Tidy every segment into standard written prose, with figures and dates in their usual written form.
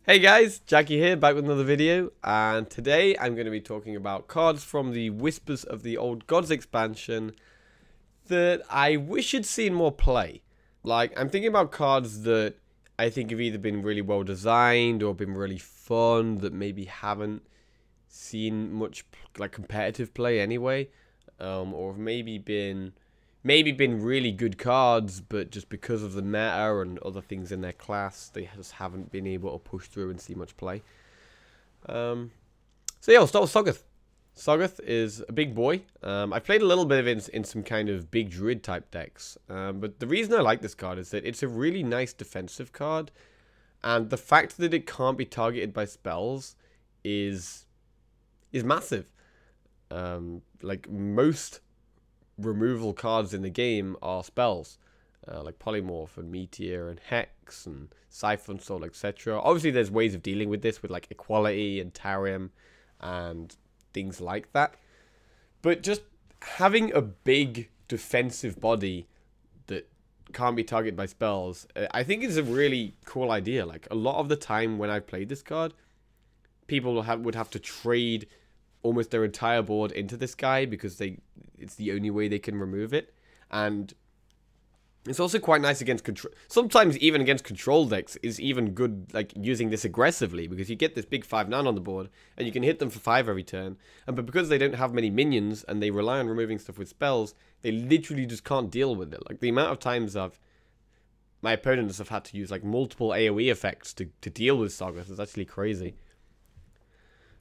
Hey guys, Jackie here, back with another video, and today I'm going to be talking about cards from the Whispers of the Old Gods expansion that I wish had seen more play. Like, I'm thinking about cards that I think have either been really well designed or been really fun that maybe haven't seen much like competitive play anyway, or have maybe been really good cards, but just because of the meta and other things in their class, they just haven't been able to push through and see much play. So yeah, I'll start with Soggoth. Soggoth is a big boy. I played a little bit of it in some kind of big druid type decks, but the reason I like this card is that it's a really nice defensive card, and the fact that it can't be targeted by spells is massive. Like most removal cards in the game are spells, like Polymorph and Meteor and Hex and Siphon Soul, etc. Obviously there's ways of dealing with this with like Equality and Tarium and things like that, but just having a big defensive body that can't be targeted by spells, I think is a really cool idea. Like, a lot of the time when I've played this card, people would have to trade almost their entire board into this guy because it's the only way they can remove it. And it's also quite nice against control. Sometimes even against control decks is even good, like using this aggressively, because you get this big 5/9 on the board and you can hit them for 5 every turn. But because they don't have many minions and they rely on removing stuff with spells, they literally just can't deal with it. Like, the amount of times my opponents have had to use like multiple AoE effects to deal with Soggoth is actually crazy.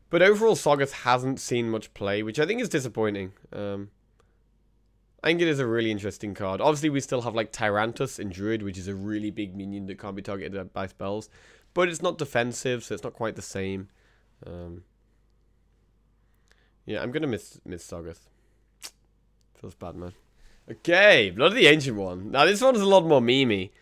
But overall, Soggoth hasn't seen much play, which I think is disappointing. I think it is a really interesting card. Obviously, we still have like Tyrantus in Druid, which is a really big minion that can't be targeted by spells. But it's not defensive, so it's not quite the same. Yeah, I'm going to miss Soggoth. Feels bad, man. Okay, Blood of the Ancient One. Now, this one's a lot more memey.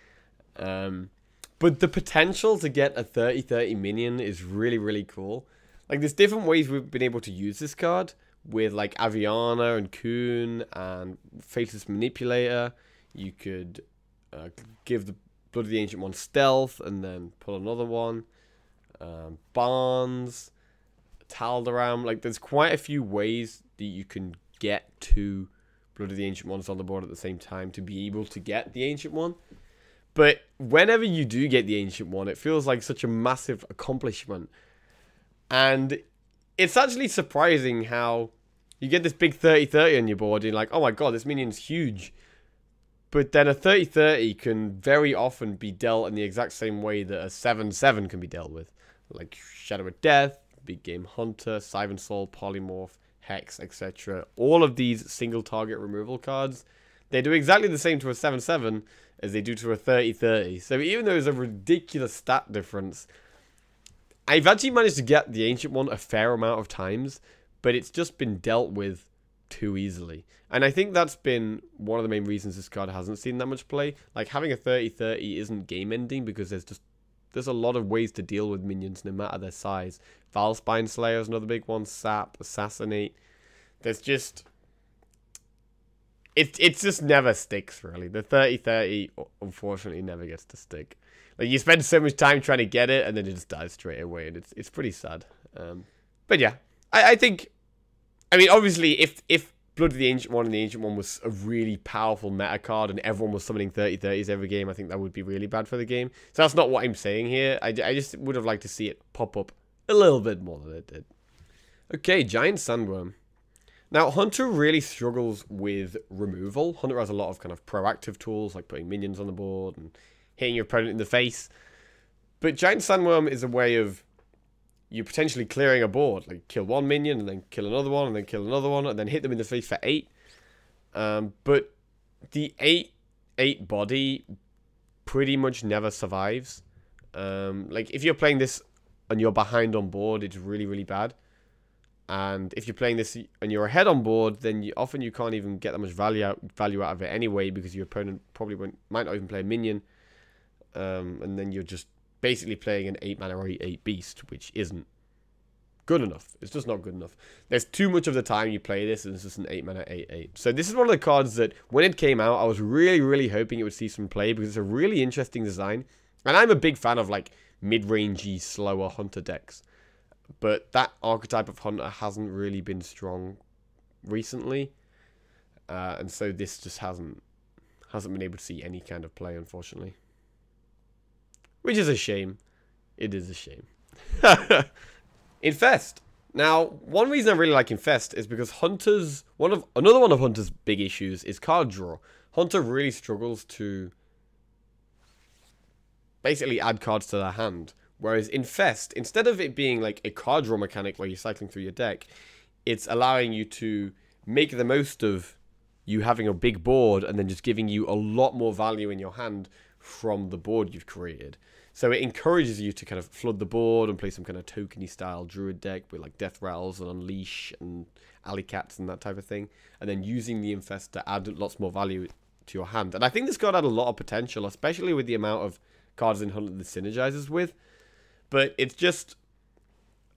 But the potential to get a 30/30 minion is really, really cool. Like, there's different ways we've been able to use this card with, like, Aviana and Kuhn and Faceless Manipulator. You could give the Blood of the Ancient One stealth and then pull another one. Barnes, Taldaram. Like, there's quite a few ways that you can get to Blood of the Ancient Ones on the board at the same time to be able to get the Ancient One. But whenever you do get the Ancient One, it feels like such a massive accomplishment. And it's actually surprising how you get this big 30/30 on your board and you're like, oh my god, this minion's huge. But then a 30/30 can very often be dealt in the exact same way that a 7/7 can be dealt with. Like Shadow of Death, Big Game Hunter, Siphon Soul, Polymorph, Hex, etc. All of these single target removal cards, they do exactly the same to a 7/7 as they do to a 30/30. So even though there's a ridiculous stat difference, I've actually managed to get the Ancient One a fair amount of times, but it's just been dealt with too easily. And I think that's been one of the main reasons this card hasn't seen that much play. Like, having a 30/30 isn't game ending because there's a lot of ways to deal with minions no matter their size. Valspine Slayer is another big one, Sap, Assassinate. There's just... It just never sticks, really. The 30/30, unfortunately, never gets to stick. Like, you spend so much time trying to get it, and then it just dies straight away, and it's pretty sad. But yeah, I think... I mean, obviously, if Blood of the Ancient One and the Ancient One was a really powerful meta card, and everyone was summoning 30/30s every game, I think that would be really bad for the game. So that's not what I'm saying here. I just would have liked to see it pop up a little bit more than it did. Okay, Giant Sandworm. Now, Hunter really struggles with removal. Hunter has a lot of kind of proactive tools, like putting minions on the board and hitting your opponent in the face. But Giant Sandworm is a way of you potentially clearing a board. Like, kill one minion, and then kill another one, and then kill another one, and then hit them in the face for 8. But the 8/8 body pretty much never survives. Like, if you're playing this and you're behind on board, it's really, really bad. And if you're playing this and you're ahead on board, then often you can't even get that much value out of it anyway, because your opponent probably might not even play a minion. And then you're just basically playing an 8-mana or 8/8 beast, which isn't good enough. It's just not good enough. There's too much of the time you play this, and it's just an 8-mana 8/8. So this is one of the cards that, when it came out, I was really, really hoping it would see some play, because it's a really interesting design. And I'm a big fan of like mid-rangey, slower hunter decks. But that archetype of hunter hasn't really been strong recently. And so this just hasn't been able to see any kind of play, unfortunately. Which is a shame. It is a shame. Infest. Now, one reason I really like Infest is because Hunter's... Another one of Hunter's big issues is card draw. Hunter really struggles to basically add cards to their hand. Whereas Infest, instead of it being like a card draw mechanic where you're cycling through your deck, it's allowing you to make the most of you having a big board and then just giving you a lot more value in your hand from the board you've created. So it encourages you to kind of flood the board and play some kind of tokeny style druid deck with like Death Rattles and Unleash and Alley Cats and that type of thing. And then using the Infest to add lots more value to your hand. And I think this card had a lot of potential, especially with the amount of cards in Hunter that synergizes with. But it's just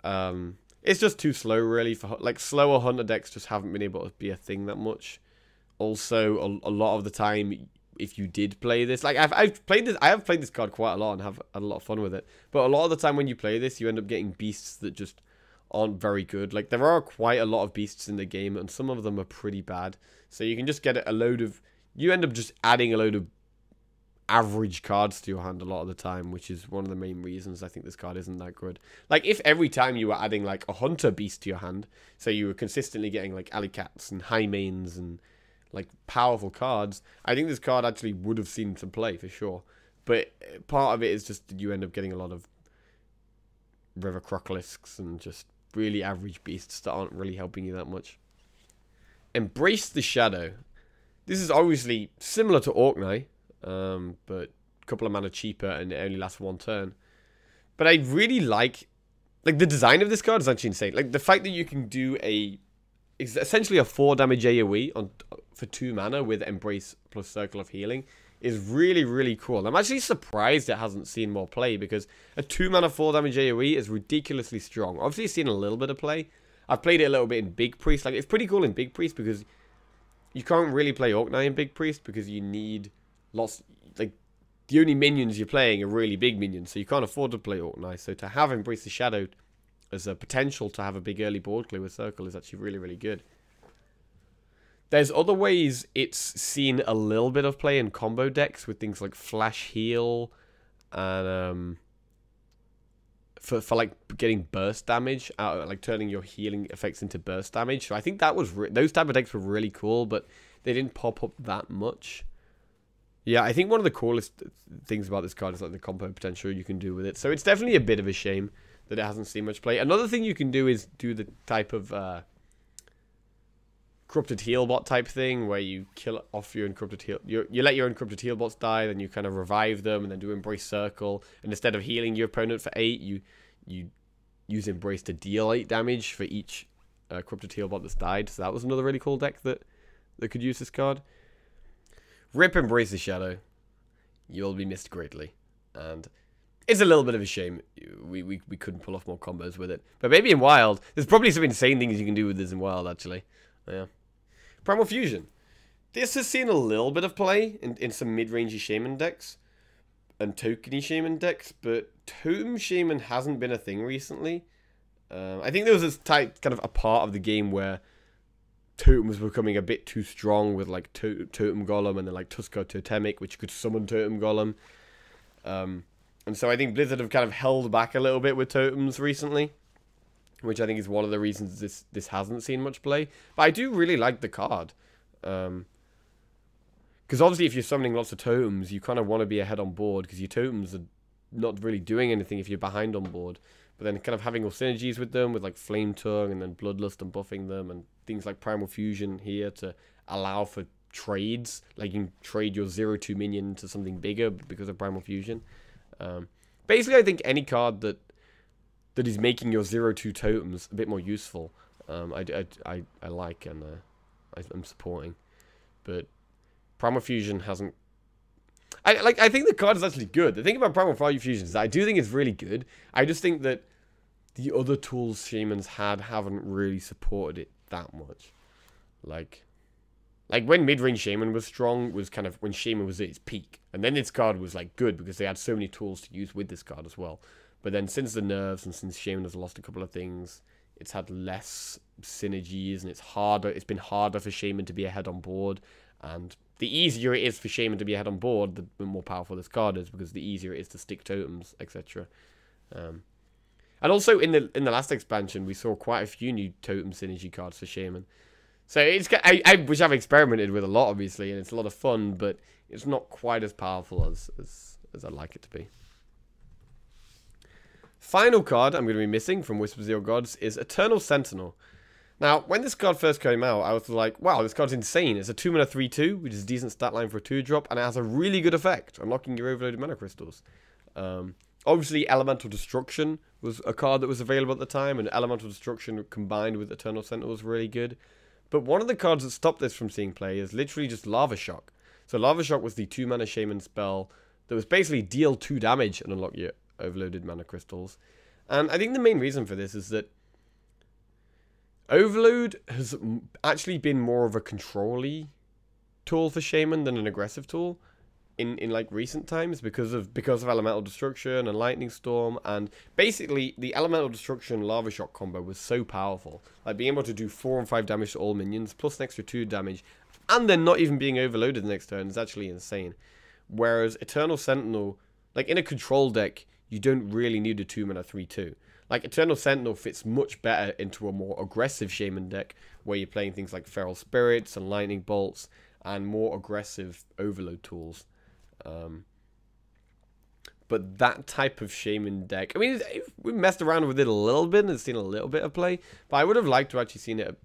too slow really for like slower Hunter decks just haven't been able to be a thing that much. Also, a lot of the time, if you did play this, like I have played this card quite a lot and have had a lot of fun with it. But a lot of the time when you play this, you end up getting beasts that just aren't very good. Like there are quite a lot of beasts in the game, and some of them are pretty bad. So you can just get you end up just adding a load of average cards to your hand a lot of the time, which is one of the main reasons I think this card isn't that good. Like if every time you were adding like a Hunter beast to your hand, so you were consistently getting like Alley Cats and Shaymains and like powerful cards, I think this card actually would have seen some play for sure. But part of it is just that you end up getting a lot of River Crocolisks and just really average beasts that aren't really helping you that much. Embrace the Shadow. This is obviously similar to Orkney, but a couple of mana cheaper and it only lasts one turn. But I really like the design of this card is actually insane. Like the fact that you can do it's essentially a 4 damage AoE for 2 mana with Embrace plus Circle of Healing is really, really cool. I'm actually surprised it hasn't seen more play because a 2 mana 4 damage AoE is ridiculously strong. Obviously, it's seen a little bit of play. I've played it a little bit in Big Priest. Like, it's pretty cool in Big Priest because you can't really play Orkney in Big Priest because you need lots... Like, the only minions you're playing are really big minions, so you can't afford to play Orkney. So to have Embrace the Shadow as a potential to have a big early board clear with Circle is actually really, really good. There's other ways it's seen a little bit of play in combo decks with things like Flash Heal and for like getting burst damage out, like turning your healing effects into burst damage. So I think that was those type of decks were really cool, but they didn't pop up that much. Yeah, I think one of the coolest things about this card is like the combo potential you can do with it. So it's definitely a bit of a shame that it hasn't seen much play. Another thing you can do is do the type of Corrupted Healbot type thing where you kill off your Encrypted Heal. You let your Encrypted Healbots die, then you kind of revive them and then do Embrace Circle. And instead of healing your opponent for 8, you use Embrace to deal 8 damage for each Corrupted Healbot that's died. So that was another really cool deck that could use this card. Rip Embrace the Shadow. You'll be missed greatly. And it's a little bit of a shame we couldn't pull off more combos with it. But maybe in Wild, there's probably some insane things you can do with this in Wild, actually. Yeah. Primal Fusion. This has seen a little bit of play in some mid-rangey Shaymin decks and tokeny Shaymin decks, but Totem Shaymin hasn't been a thing recently. I think there was this kind of a part of the game where Totem was becoming a bit too strong with like Totem Golem and then like Tuskar Totemic, which could summon Totem Golem. And so I think Blizzard have kind of held back a little bit with Totems recently, which I think is one of the reasons this hasn't seen much play. But I do really like the card. Because obviously if you're summoning lots of Totems, you kind of want to be ahead on board, because your Totems are not really doing anything if you're behind on board. But then kind of having all synergies with them, with like Flame Tongue and then Bloodlust and buffing them, and things like Primal Fusion here to allow for trades. Like you can trade your 0/2 minion to something bigger because of Primal Fusion. Basically, I think any card that is making your 0/2 totems a bit more useful, I like and I'm supporting. But Primal Fusion hasn't. I think the card is actually good. The thing about Primal Fusion is I do think it's really good. I just think that the other tools Shaymins haven't really supported it that much. Like when mid-range Shaymin was strong was kind of when Shaymin was at its peak, And then this card was like good because they had so many tools to use with this card as well. But then since the nerfs and since Shaymin has lost a couple of things, it's had less synergies and it's harder. It's been harder for Shaymin to be ahead on board. And the easier it is for Shaymin to be ahead on board, the more powerful this card is, because the easier it is to stick totems, etc. And also in the last expansion, we saw quite a few new totem synergy cards for Shaymin. So it's which I've experimented with a lot, obviously, and it's a lot of fun, but it's not quite as powerful as I'd like it to be. Final card I'm going to be missing from Whispers of the Old Gods is Eternal Sentinel. Now, when this card first came out, I was like, wow, this card's insane. It's a 2-mana 3/2, which is a decent stat line for a 2-drop, and it has a really good effect, unlocking your overloaded mana crystals. Obviously, Elemental Destruction was a card that was available at the time, and Elemental Destruction combined with Eternal Sentinel was really good. But one of the cards that stopped this from seeing play is literally just Lava Shock. So Lava Shock was the 2-mana Shaymin spell that was basically deal 2 damage and unlock your overloaded mana crystals. And I think the main reason for this is that Overload has actually been more of a control-y tool for Shaymin than an aggressive tool in like recent times because of Elemental Destruction and Lightning Storm. And basically the Elemental Destruction Lava Shock combo was so powerful, like being able to do 4 and 5 damage to all minions plus an extra 2 damage and then not even being overloaded the next turn is actually insane. Whereas Eternal Sentinel, like in a control deck, you don't really need a 2-mana 3/2. Like, Eternal Sentinel fits much better into a more aggressive Shaymin deck, where you're playing things like Feral Spirits and Lightning Bolts, and more aggressive Overload tools. But that type of Shaymin deck, I mean, we've messed around with it a little bit and seen a little bit of play, but I would have liked to actually seen it,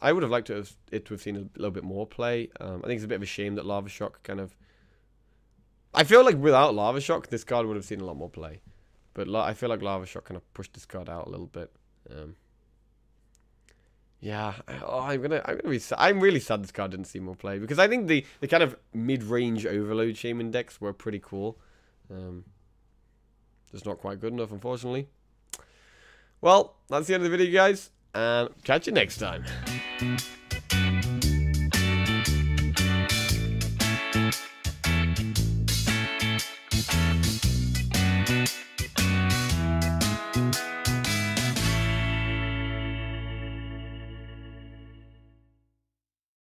I would have liked to have seen a little bit more play. I think it's a bit of a shame that Lava Shock kind of... I feel like without Lava Shock, this card would have seen a lot more play. But I feel like Lava Shock kind of pushed this card out a little bit. Yeah, I'm really sad this card didn't see more play, because I think the kind of mid-range Overload Shaymin decks were pretty cool. Just not quite good enough, unfortunately. Well, that's the end of the video, guys, and catch you next time.